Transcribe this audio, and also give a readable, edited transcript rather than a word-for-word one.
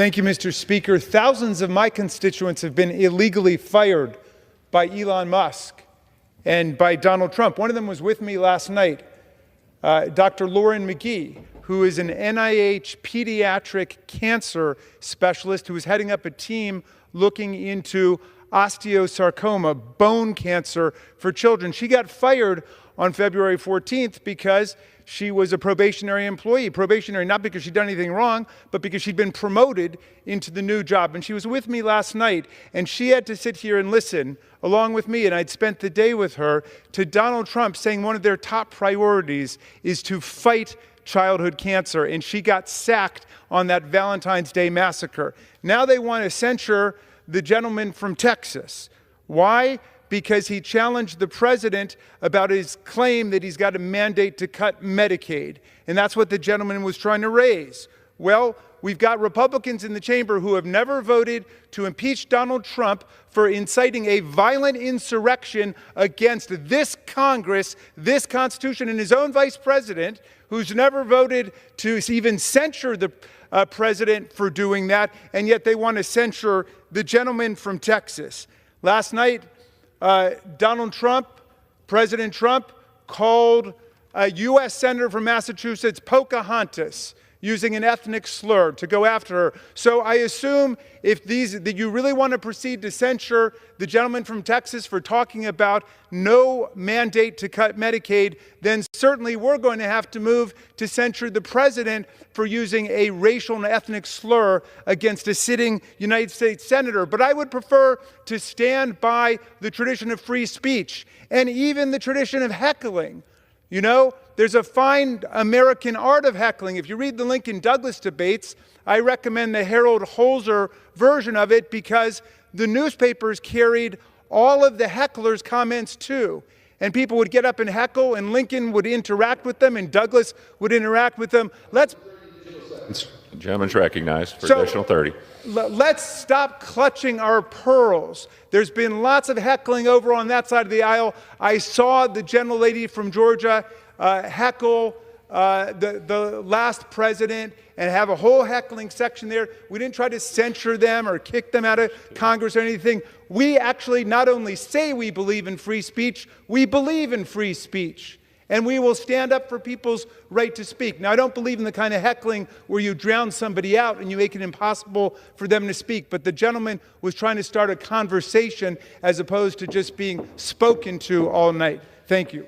Thank you, Mr. Speaker. Thousands of my constituents have been illegally fired by Elon Musk and by Donald Trump. One of them was with me last night, Dr. Lauren McGee, who is an NIH pediatric cancer specialist who is heading up a team looking into osteosarcoma, bone cancer for children. She got fired on February 14th because she was a probationary employee. Probationary not because she'd done anything wrong, but because she'd been promoted into the new job. And she was with me last night, and she had to sit here and listen along with me, and I'd spent the day with her, to Donald Trump saying one of their top priorities is to fight childhood cancer, and she got sacked on that Valentine's Day massacre. Now they want to censure the gentleman from Texas. Why? Because he challenged the president about his claim that he's got a mandate to cut Medicaid. And that's what the gentleman was trying to raise. Well, we've got Republicans in the chamber who have never voted to impeach Donald Trump for inciting a violent insurrection against this Congress, this Constitution, and his own vice president, who's never voted to even censure the president for doing that, and yet they want to censure the gentleman from Texas. Last night, Donald Trump, President Trump, called a U.S. Senator from Massachusetts Pocahontas, using an ethnic slur to go after her. So I assume that you really want to proceed to censure the gentleman from Texas for talking about no mandate to cut Medicaid, then certainly we're going to have to move to censure the president for using a racial and ethnic slur against a sitting United States senator. But I would prefer to stand by the tradition of free speech and even the tradition of heckling. You know, there's a fine American art of heckling. If you read the Lincoln Douglas debates, I recommend the Harold Holzer version of it because the newspapers carried all of the hecklers' comments too. And people would get up and heckle, and Lincoln would interact with them, and Douglas would interact with them. The gentleman's recognized for additional 30. Let's stop clutching our pearls. There's been lots of heckling over on that side of the aisle. I saw the gentlelady from Georgia heckle the last president and have a whole heckling section there. We didn't try to censure them or kick them out of Congress or anything. We actually not only say we believe in free speech, we believe in free speech. And we will stand up for people's right to speak. Now, I don't believe in the kind of heckling where you drown somebody out and you make it impossible for them to speak. But the gentleman was trying to start a conversation as opposed to just being spoken to all night. Thank you.